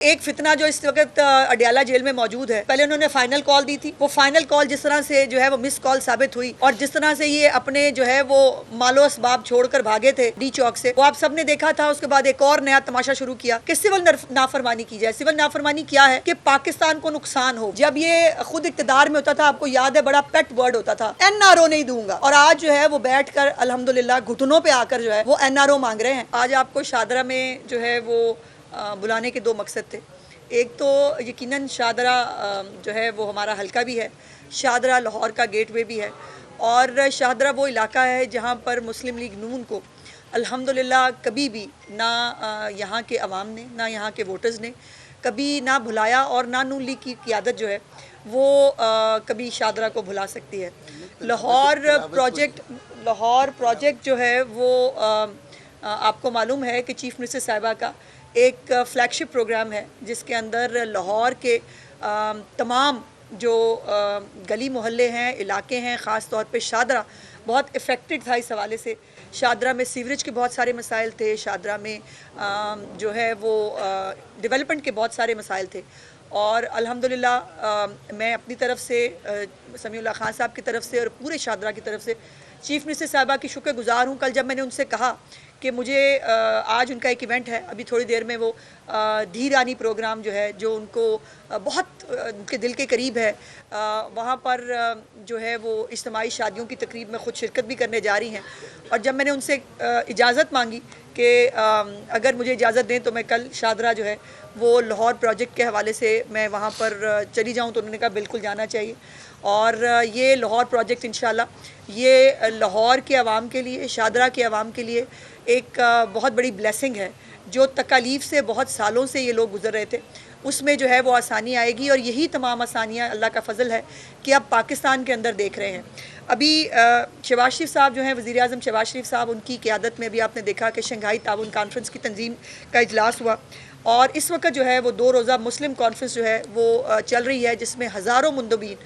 एक फितना जो इस वक्त अडियाला जेल में मौजूद है, पहले उन्होंने फाइनल कॉल दी थी। वो फाइनल कॉल जिस तरह से जो है वो मिस कॉल साबित हुई और जिस तरह से ये अपने जो है वो मालो असबाब छोड़कर भागे थे डी चौक से, वो आप सबने देखा था। उसके बाद एक और नया तमाशा शुरू किया कि सिविल नाफरमानी की जाए। सिविल नाफरमानी क्या है कि पाकिस्तान को नुकसान हो। जब ये खुद इक्तदार में होता था, आपको याद है, बड़ा पेट वर्ड होता था, NRO नहीं दूंगा, और आज जो है वो बैठ कर अल्हम्दुलिल्लाह घुटनों पे आकर जो है वो NRO मांग रहे हैं। आज आपको शादरा में जो है वो बुलाने के दो मकसद थे। एक तो यकीनन शादरा जो है वो हमारा हल्का भी है, शादरा लाहौर का गेटवे भी है, और शादरा वो इलाका है जहाँ पर मुस्लिम लीग नून को अल्हम्दुलिल्लाह कभी भी ना यहाँ के अवाम ने, ना यहाँ के वोटर्स ने कभी ना भुलाया, और ना नून लीग की क़ियादत जो है वो कभी शादरा को भुला सकती है। लाहौर प्रोजेक्ट जो है वो आपको मालूम है कि चीफ मिनिस्टर साहिबा का एक फ्लैगशिप प्रोग्राम है, जिसके अंदर लाहौर के तमाम जो गली मोहल्ले हैं, इलाके हैं, ख़ास तौर पे शादरा बहुत इफ़ेक्टेड था इस हवाले से। शादरा में सीवरेज के बहुत सारे मसाइल थे, शादरा में जो है वो डेवलपमेंट के बहुत सारे मसाइल थे, और अल्हम्दुलिल्लाह मैं अपनी तरफ से समीउल्लाह खान साहब की तरफ से और पूरे शादरा की तरफ से चीफ़ मिनिस्टर साहिबा की शुक्रगुज़ार हूँ। कल जब मैंने उनसे कहा कि मुझे आज उनका एक इवेंट है, अभी थोड़ी देर में वो धीरानी प्रोग्राम जो है, जो उनको बहुत उनके दिल के करीब है, वहाँ पर जो है वो इज्तिमाई शादियों की तकरीब में ख़ुद शिरकत भी करने जा रही हैं। और जब मैंने उनसे इजाज़त मांगी कि अगर मुझे इजाज़त दें तो मैं कल शादरा जो है वो लाहौर प्रोजेक्ट के हवाले से मैं वहाँ पर चली जाऊँ, तो उन्होंने कहा बिल्कुल जाना चाहिए। और ये लाहौर प्रोजेक्ट इंशाल्लाह ये लाहौर के अवाम के लिए, शादरा के अवाम के लिए एक बहुत बड़ी ब्लेसिंग है। जो तकालीफ से बहुत सालों से ये लोग गुजर रहे थे, उसमें जो है वो आसानी आएगी, और यही तमाम आसानियाँ अल्लाह का फ़ज़ल है कि अब पाकिस्तान के अंदर देख रहे हैं। अभी शहबाज शरीफ साहब जो हैं, वज़ीर आज़म शहबाज शरीफ साहब, उनकी क़यादत में अभी आपने देखा कि शंघाई ताउन कॉन्फ्रेंस की तंजीम का इजलास हुआ, और इस वक्त जो है वो 2 रोज़ा मुस्लिम कॉन्फ्रेंस जो है वो चल रही है, जिसमें हज़ारों मुंदबीन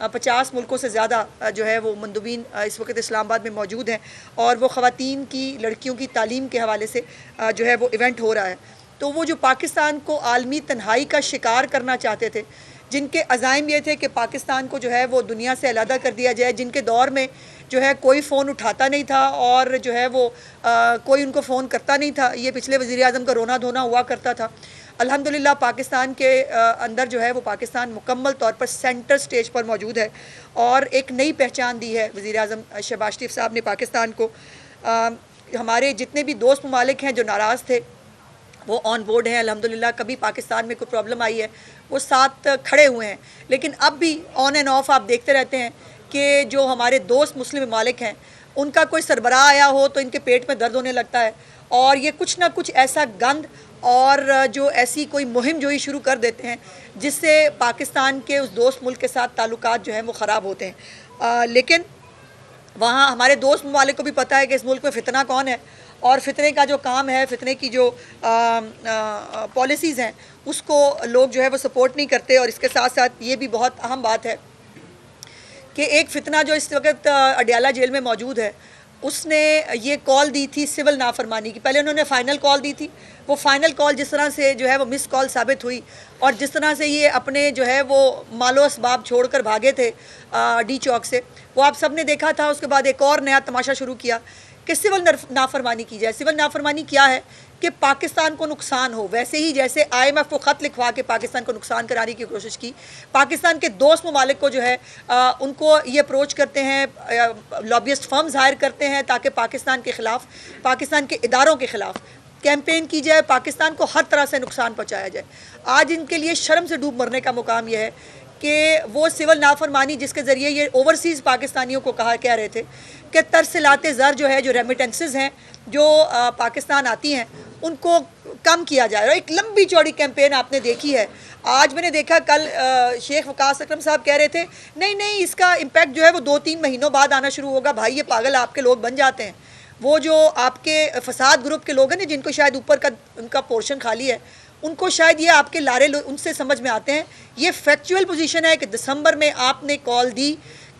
50 मुल्कों से ज़्यादा जो है वो मुंदबीन इस वक्त इस्लामाबाद में मौजूद हैं, और वो ख़वातीन की, लड़कियों की तालीम के हवाले से जो है वो इवेंट हो रहा है। तो वो जो पाकिस्तान को आलमी तन्हाई का शिकार करना चाहते थे, जिनके अज़ाइम ये थे कि पाकिस्तान को जो है वो दुनिया से अलहदा कर दिया जाए, जिनके दौर में जो है कोई फ़ोन उठाता नहीं था और जो है वो कोई उनको फ़ोन करता नहीं था, ये पिछले वज़ीर आज़म का रोना धोना हुआ करता था। अल्हम्दुलिल्लाह पाकिस्तान के अंदर जो है वो पाकिस्तान मुकम्मल तौर पर सेंटर स्टेज पर मौजूद है, और एक नई पहचान दी है वज़ीर आज़म शहबाज शरीफ साहब ने पाकिस्तान को। हमारे जितने भी दोस्त ममालिक हैं जो नाराज़ थे, वो ऑन बोर्ड हैं अल्हम्दुलिल्लाह। कभी पाकिस्तान में कोई प्रॉब्लम आई है वो साथ खड़े हुए हैं, लेकिन अब भी ऑन एंड ऑफ आप देखते रहते हैं कि जो हमारे दोस्त मुस्लिम ममालिक हैं, उनका कोई सरबराह आया हो तो इनके पेट में दर्द होने लगता है, और ये कुछ ना कुछ ऐसा गंद और जो ऐसी कोई मुहिम जो ही शुरू कर देते हैं, जिससे पाकिस्तान के उस दोस्त मुल्क के साथ ताल्लुकात जो हैं वो ख़राब होते हैं। लेकिन वहाँ हमारे दोस्त ममालिक को भी पता है कि इस मुल्क में फ़ितना कौन है, और फ़ितने का जो काम है, फ़ितने की जो पॉलिसीज़ हैं, उसको लोग जो है वो सपोर्ट नहीं करते। और इसके साथ साथ ये भी बहुत अहम बात है कि एक फ़ितना जो इस वक्त अडियाला जेल में मौजूद है, उसने ये कॉल दी थी सिविल नाफरमानी की। पहले उन्होंने फ़ाइनल कॉल दी थी। वो फ़ाइनल कॉल जिस तरह से जो है वो मिस कॉल साबित हुई, और जिस तरह से ये अपने जो है वो मालो असबाब छोड़कर भागे थे डी चौक से, वो आप सब ने देखा था। उसके बाद एक और नया तमाशा शुरू किया कि सिविल नाफरमानी की जाए। सिविल नाफरमानी क्या है कि पाकिस्तान को नुकसान हो, वैसे ही जैसे IMF को ख़त लिखवा के पाकिस्तान को नुकसान कराने की कोशिश की। पाकिस्तान के दोस्त ममालिक को जो है उनको ये अप्रोच करते हैं, लॉबियस्ट फर्म्स हायर करते हैं ताकि पाकिस्तान के ख़िलाफ़, पाकिस्तान के इदारों के ख़िलाफ़ कैंपेन की जाए, पाकिस्तान को हर तरह से नुकसान पहुँचाया जाए। आज इनके लिए शर्म से डूब मरने का मुकाम यह है कि वो सिविल नाफरमानी जिसके ज़रिए ये ओवरसीज़ पाकिस्तानियों को कह रहे थे कि तरसिलाते ज़र जो है, जो रेमिटेंसेस हैं जो पाकिस्तान आती हैं, उनको कम किया जाए। और एक लंबी चौड़ी कैंपेन आपने देखी है। आज मैंने देखा कल शेख वकास अकरम साहब कह रहे थे नहीं इसका इम्पैक्ट जो है वो 2-3 महीनों बाद आना शुरू होगा। भाई ये पागल आपके लोग बन जाते हैं। वो जो आपके फसाद ग्रुप के लोग हैं, जिनको शायद ऊपर का उनका पोर्शन खाली है, उनको शायद ये आपके लारे उनसे समझ में आते हैं। ये फैक्चुअल पोजीशन है कि दिसंबर में आपने कॉल दी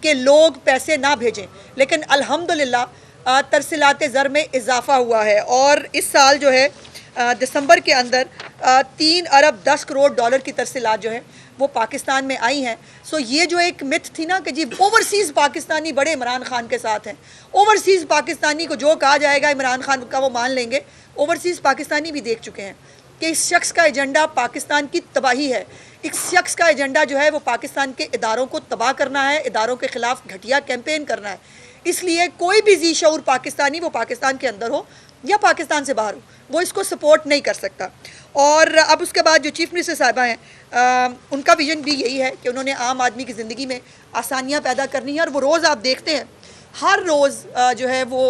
कि लोग पैसे ना भेजें, लेकिन अल्हम्दुलिल्लाह तरसिलाते ज़र में इजाफ़ा हुआ है। और इस साल जो है दिसंबर के अंदर 3 अरब 10 करोड़ डॉलर की तरसीलात जो है वो पाकिस्तान में आई हैं। सो ये जो एक मिथ थी ना कि जी ओवरसीज़ पाकिस्तानी बड़े इमरान खान के साथ हैं, ओवरसीज़ पाकिस्तानी को जो कहा जाएगा इमरान खान का वो मान लेंगे, ओवरसीज़ पाकिस्तानी भी देख चुके हैं कि इस शख्स का एजेंडा पाकिस्तान की तबाही है। इस शख्स का एजेंडा जो है वो पाकिस्तान के इदारों को तबाह करना है, इदारों के ख़िलाफ़ घटिया कैंपेन करना है। इसलिए कोई भी जी शऊर पाकिस्तानी, वो पाकिस्तान के अंदर हो या पाकिस्तान से बाहर हो, वो इसको सपोर्ट नहीं कर सकता। और अब उसके बाद जो चीफ़ मिनिस्टर साहिबा हैं, उनका विज़न भी यही है कि उन्होंने आम आदमी की ज़िंदगी में आसानियाँ पैदा करनी है। और वो रोज़ आप देखते हैं, हर रोज़ जो है वो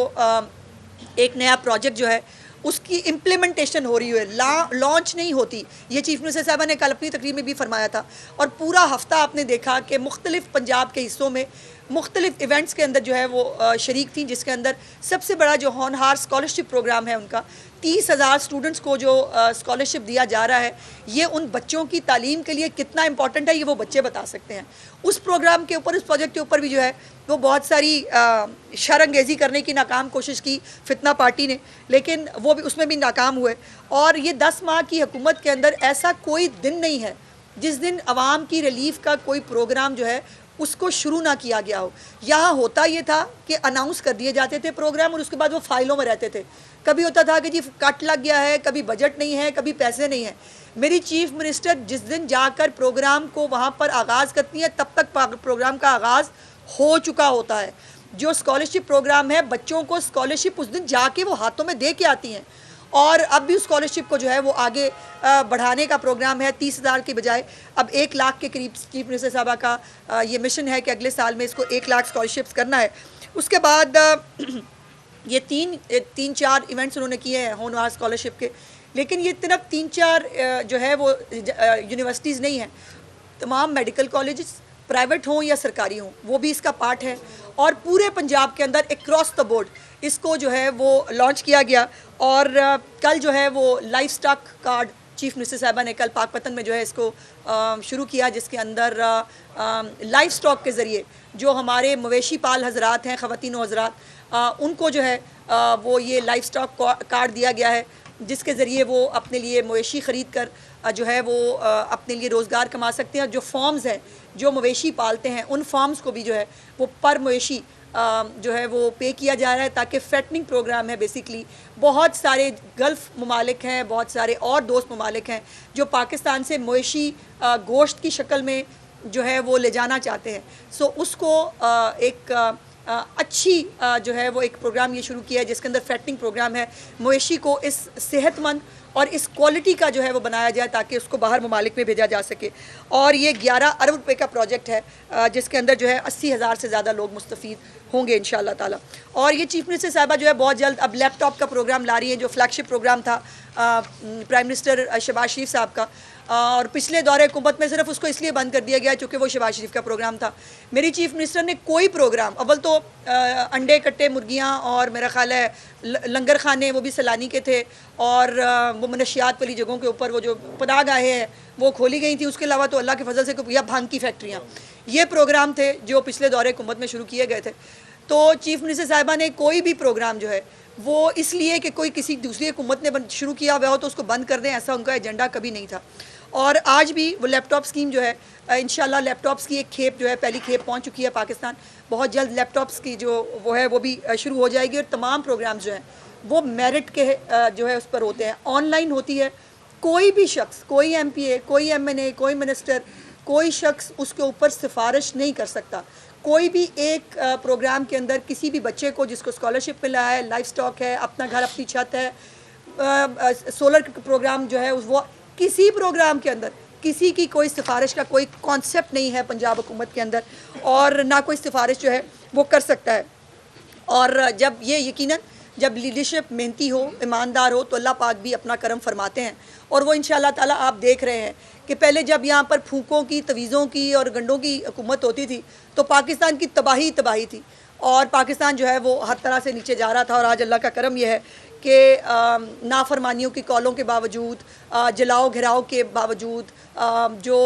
एक नया प्रोजेक्ट जो है उसकी इम्प्लीमेंटेशन हो रही है, लॉन्च नहीं होती। ये चीफ़ मिनिस्टर साहबा ने कल अपनी तकरीर में भी फरमाया था। और पूरा हफ्ता आपने देखा कि मुख्तलिफ़ पंजाब के हिस्सों में मुख्तलिफ़ इवेंट्स के अंदर जो है वो शरीक थी, जिसके अंदर सबसे बड़ा जो होनहार स्कॉलरशिप प्रोग्राम है उनका 30,000 स्टूडेंट्स को जो स्कॉलरशिप दिया जा रहा है, ये उन बच्चों की तालीम के लिए कितना इंपॉर्टेंट है ये वो बच्चे बता सकते हैं। उस प्रोग्राम के ऊपर, उस प्रोजेक्ट के ऊपर भी जो है वो बहुत सारी शरअंगेज़ी करने की नाकाम कोशिश की फितना पार्टी ने, लेकिन वो भी उसमें भी नाकाम हुए। और ये 10 माह की हुकूमत के अंदर ऐसा कोई दिन नहीं है जिस दिन अवाम की रिलीफ का कोई प्रोग्राम जो है उसको शुरू ना किया गया हो। यहाँ होता ये था कि अनाउंस कर दिए जाते थे प्रोग्राम और उसके बाद वो फाइलों में रहते थे। कभी होता था कि जी कट लग गया है, कभी बजट नहीं है, कभी पैसे नहीं है। मेरी चीफ मिनिस्टर जिस दिन जाकर प्रोग्राम को वहाँ पर आगाज़ करती है, तब तक प्रोग्राम का आगाज़ हो चुका होता है। जो स्कॉलरशिप प्रोग्राम है, बच्चों को स्कॉलरशिप उस दिन जाके वो हाथों में दे के आती हैं। और अब भी उस स्कॉलरशिप को जो है वो आगे बढ़ाने का प्रोग्राम है। 30,000 की बजाय अब 1 लाख के करीब चीफ मिनिस्टर साहबा का ये मिशन है कि अगले साल में इसको 1 लाख स्कॉलरशिप्स करना है। उसके बाद ये तीन चार इवेंट्स उन्होंने किए हैं होनहार स्कॉलरशिप के, लेकिन ये सिर्फ 3-4 जो है वो यूनिवर्सिटीज़ नहीं हैं। तमाम मेडिकल कॉलेजेस प्राइवेट हों या सरकारी हों, वो भी इसका पार्ट है। और पूरे पंजाब के अंदर अक्रॉस द बोर्ड इसको जो है वो लॉन्च किया गया। और कल जो है वो life stock card chief minister साहबा ने कल पाकपतन में जो है इसको शुरू किया, जिसके अंदर लाइफ स्टॉक के ज़रिए जो हमारे मवेशी पाल हजरात हैं, ख़वातीन हजरात, उनको जो है वो ये लाइफ स्टॉक कार्ड दिया गया है, जिसके ज़रिए वो अपने लिए मवेशी ख़रीद कर जो है वो अपने लिए रोज़गार कमा सकते हैं। जो फॉर्म्स हैं जो मवेशी पालते हैं, उन फॉर्म्स को भी जो है वो पर मवेशी जो है वो पे किया जा रहा है, ताकि फैटनिंग प्रोग्राम है। बेसिकली बहुत सारे गल्फ़ ममालिक हैं, बहुत सारे और दोस्त ममालिक हैं जो पाकिस्तान से मवेशी गोश्त की शक्ल में जो है वो ले जाना चाहते हैं। सो उसको एक अच्छी जो है वो एक प्रोग्राम ये शुरू किया है, जिसके अंदर फैटनिंग प्रोग्राम है। मवेशी को इस सेहतमंद और इस क्वालिटी का जो है वो बनाया जाए ताकि उसको बाहर ममालिक में भेजा जा सके। और ये 11 अरब रुपए का प्रोजेक्ट है, जिसके अंदर जो है 80,000 से ज़्यादा लोग मुस्तफ़ीद होंगे इंशाअल्लाह ताला। और ये चीफ मिनिस्टर साहबा जो है बहुत जल्द अब लैपटॉप का प्रोग्राम ला रही है, जो फ्लैगशिप प्रोग्राम था प्राइम मिनिस्टर शहबाज शरीफ साहब का। और पिछले दौरे हुकूमत में सिर्फ उसको इसलिए बंद कर दिया गया क्योंकि वो शहबाज शरीफ का प्रोग्राम था। मेरी चीफ मिनिस्टर ने कोई प्रोग्राम, अव्वल तो अंडे कट्टे मुर्गियाँ और मेरा ख्याल है लंगर खाने वो भी सैलानी के थे, और वो मनशियात वाली जगहों के ऊपर वो जो पनाहगाहें हैं वो खोली गई थी। उसके अलावा तो अल्लाह के फजल से या भांग की फैक्ट्रियाँ, ये प्रोग्राम थे जो पिछले दौरे हुकूमत में शुरू किए गए थे। तो चीफ मिनिस्टर साहिबा ने कोई भी प्रोग्राम जो है वो इसलिए कि कोई किसी दूसरी हुकूमत ने शुरू किया हुआ हो तो उसको बंद कर दें, ऐसा उनका एजेंडा कभी नहीं था। और आज भी वो लैपटॉप स्कीम जो है इंशाल्लाह लैपटॉप्स की एक खेप जो है पहली खेप पहुंच चुकी है पाकिस्तान। बहुत जल्द लैपटॉप्स की जो वो है वो भी शुरू हो जाएगी। और तमाम प्रोग्राम्स जो हैं वो मेरिट के जो है उस पर होते हैं, ऑनलाइन होती है। कोई भी शख्स, कोई MPA, कोई MNA, कोई मिनिस्टर, कोई शख्स उसके ऊपर सिफारिश नहीं कर सकता। कोई भी एक प्रोग्राम के अंदर किसी भी बच्चे को जिसको स्कॉलरशिप मिला है, लाइफ स्टॉक है, अपना घर अपनी छत है, सोलर प्रोग्राम जो है वो, किसी प्रोग्राम के अंदर किसी की कोई सिफारिश का कोई कॉन्सेप्ट नहीं है पंजाब हुकूमत के अंदर, और ना कोई सिफारिश जो है वो कर सकता है। और जब ये यकीनन जब लीडरशिप मेहनती हो, ईमानदार हो, तो अल्लाह पाक भी अपना करम फरमाते हैं। और वो इंशाअल्लाह ताला आप देख रहे हैं कि पहले जब यहाँ पर फूकों की, तवीज़ों की और गंडों की हुकूमत होती थी तो पाकिस्तान की तबाही थी, और पाकिस्तान जो है वो हर तरह से नीचे जा रहा था। और आज अल्लाह का करम यह है कि नाफरमानियों की कॉलों के बावजूद, जलाओ घिराव के बावजूद, जो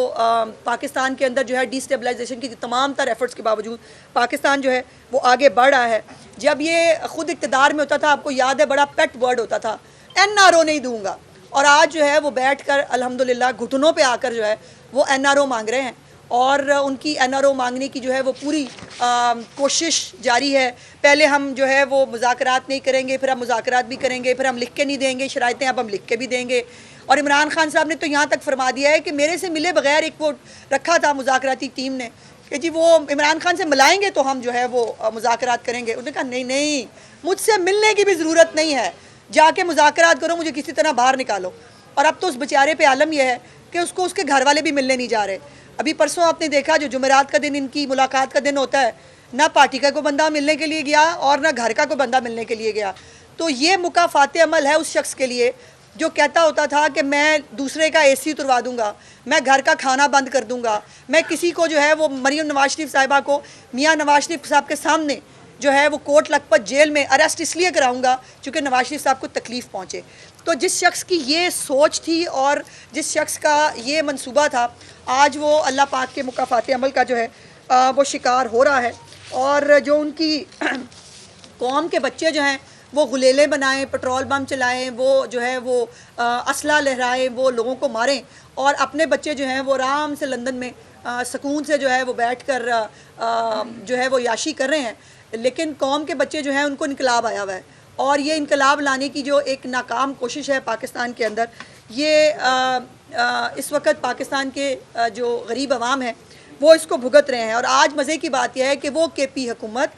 पाकिस्तान के अंदर जो है डिस्टेबलाइजेशन की तमाम तर एफर्ट्स के बावजूद पाकिस्तान जो है वो आगे बढ़ रहा है। जब ये ख़ुद इक़्तिदार में होता था, आपको याद है, बड़ा पेट वर्ड होता था, NRO नहीं दूंगा। और आज जो है वो बैठकर अल्हम्दुलिल्लाह घुटनों पे आकर जो है वो NRO मांग रहे हैं और उनकी NRO मांगने की जो है वो पूरी कोशिश जारी है। पहले हम जो है वो मुज़ाकरात नहीं करेंगे, फिर हम मुज़ाकरात भी करेंगे, फिर हम लिख के नहीं देंगे शराइतें, अब हम लिख के भी देंगे। और इमरान खान साहब ने तो यहाँ तक फरमा दिया है कि मेरे से मिले बगैर एक वो रखा था मुज़ाकराती टीम ने कि जी वो इमरान खान से मिलाएंगे तो हम जो है वो मुज़ाकरात करेंगे। उन्होंने कहा नहीं नहीं, मुझसे मिलने की भी ज़रूरत नहीं है, जाके मुज़ाकरात करो, मुझे किसी तरह बाहर निकालो। और अब तो उस बेचारे पे आलम यह है कि उसको उसके घर वाले भी मिलने नहीं जा रहे। अभी परसों आपने देखा जो जुमेरात का दिन इनकी मुलाकात का दिन होता है, ना पार्टी का कोई बंदा मिलने के लिए गया और ना घर का कोई बंदा मिलने के लिए गया। तो ये मुकाफ़ात अमल है उस शख्स के लिए जो कहता होता था कि मैं दूसरे का AC उतरवा दूंगा, मैं घर का खाना बंद कर दूंगा, मैं किसी को जो है वो मरीम नवाज शरीफ साहिबा को मियाँ नवाज शरीफ साहब के सामने जो है वो कोट लखपत जेल में अरेस्ट इसलिए कराऊंगा क्योंकि नवाज शरीफ साहब को तकलीफ़ पहुँचे। तो जिस शख्स की ये सोच थी और जिस शख्स का ये मंसूबा था, आज वो अल्लाह पाक के मुकाफ़ात अमल का जो है वो शिकार हो रहा है। और जो उनकी कौम के बच्चे जो हैं वो गुलेले बनाएं, पेट्रोल बम चलाएं, वो जो है वो असला लहराएं, वो लोगों को मारें, और अपने बच्चे जो हैं वो आराम से लंदन में सुकून से जो है वो बैठकर जो है वो याशी कर रहे हैं। लेकिन कौम के बच्चे जो हैं उनको इनकलाब आया हुआ है, और ये इनकलाब लाने की जो एक नाकाम कोशिश है पाकिस्तान के अंदर, ये इस वक्त पाकिस्तान के जो गरीब अवाम है वो इसको भुगत रहे हैं। और आज मज़े की बात यह है कि वो KP हुकूमत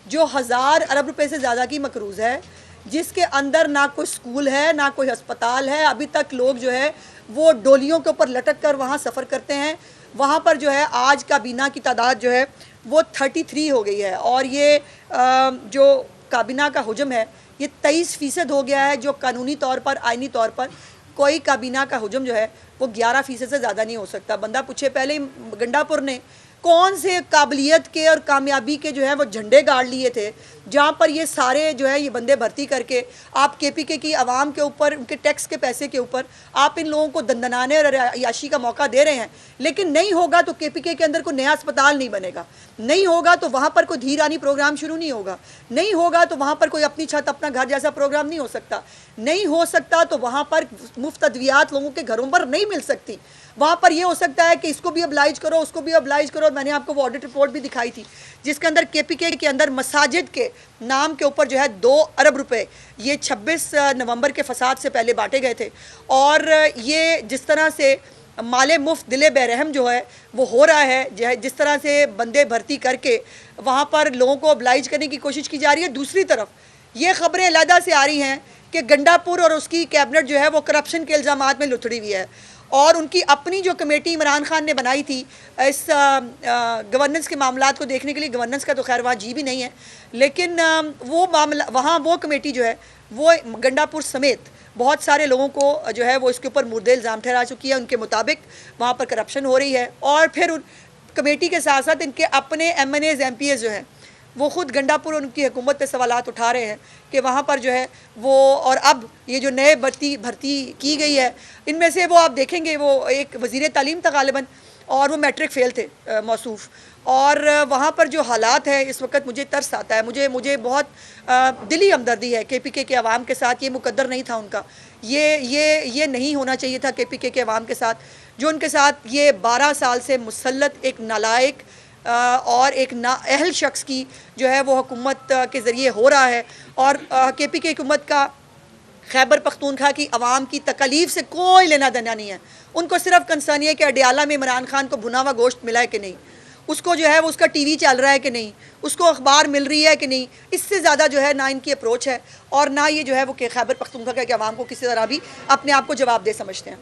जो 1000 अरब रुपए से ज़्यादा की मकरूज़ है, जिसके अंदर ना कोई स्कूल है ना कोई अस्पताल है, अभी तक लोग जो है वो डोलियों के ऊपर लटक कर वहाँ सफ़र करते हैं। वहाँ पर जो है आज काबीना की तादाद जो है वो 33 हो गई है, और ये जो काबीना का हुजम है ये 23% हो गया है, जो कानूनी तौर पर आइनी तौर पर कोई काबीना का हुजम जो है वो 11% से ज़्यादा नहीं हो सकता। बंदा पूछे पहले गंडापुर ने कौन से काबिलियत के और कामयाबी के जो है वो झंडे गाड़ लिए थे, जहाँ पर ये सारे जो है ये बंदे भर्ती करके आप KPK की आवाम के ऊपर, उनके टैक्स के पैसे के ऊपर आप इन लोगों को दंदनाने और याशी का मौका दे रहे हैं। लेकिन नहीं होगा तो KPK के अंदर कोई नया अस्पताल नहीं बनेगा, नहीं होगा तो वहाँ पर कोई धीरानी प्रोग्राम शुरू नहीं होगा, नहीं होगा तो वहाँ पर कोई अपनी छत अपना घर जैसा प्रोग्राम नहीं हो सकता, नहीं हो सकता तो वहाँ पर मुफ्त अद्वियात लोगों के घरों पर नहीं मिल सकती। वहाँ पर ये हो सकता है कि इसको भी अब्लाइज करो, उसको भी अब्लाइज करो। मैंने आपको वो ऑडिट रिपोर्ट भी दिखाई थी जिसके अंदर KPK के अंदर मसाजिद के नाम के ऊपर जो है 2 अरब रुपए ये 26 नवंबर के फसाद से पहले बांटे गए थे। और ये जिस तरह से माले मुफ्त दिले बेरहम जो है वो हो रहा है, जिस तरह से बंदे भर्ती करके वहाँ पर लोगों को अब्लाइज करने की कोशिश की जा रही है, दूसरी तरफ ये खबरें अलहदा से आ रही हैं कि गंडापुर और उसकी कैबिनेट जो है वो करप्शन के इल्ज़ामात में लुथड़ी हुई है। और उनकी अपनी जो कमेटी इमरान खान ने बनाई थी इस गवर्नेंस के मामलात को देखने के लिए, गवर्नेंस का तो खैर वहाँ जी भी नहीं है, लेकिन वो मामला वहाँ वो कमेटी जो है वो गंडापुर समेत बहुत सारे लोगों को जो है वो इसके ऊपर मुर्दे इल्ज़ाम ठहरा चुकी है। उनके मुताबिक वहाँ पर करप्शन हो रही है, और फिर उन कमेटी के साथ साथ इनके अपने MNAs MPs जो हैं वो ख़ुद गंडापुर और उनकी हुकूमत पे सवालात उठा रहे हैं कि वहाँ पर जो है वो, और अब ये जो नए भर्ती की गई है इनमें से वो आप देखेंगे वो एक वज़ीर तालीम था गालिबन, और वो मैट्रिक फ़ेल थे मौसूफ़। और वहाँ पर जो हालात है इस वक्त मुझे तरस आता है, मुझे बहुत दिली हमदर्दी है KPK के अवाम के साथ। ये मुकद्दर नहीं था उनका, ये नहीं होना चाहिए था KPK के अवाम के साथ, जो उनके साथ ये 12 साल से मुसल्लत एक नालायक और एक नाअहल शख्स की जो है वो हुकूमत के ज़रिए हो रहा है। और KPK हुकूमत का खैबर पख्तूनख्वा की आवाम की तकलीफ़ से कोई लेना देना नहीं है। उनको सिर्फ कंसर्न है कि अडियाला में इमरान खान को भुना हुआ गोश्त मिला है कि नहीं, उसको जो है वो उसका TV चल रहा है कि नहीं, उसको अखबार मिल रही है कि नहीं। इससे ज़्यादा जो है ना इनकी अप्रोच है और ना ये जो है वो खैबर पख्तूनख्वा के आवाम को किसी तरह भी अपने आप को जवाब दे समझते हैं।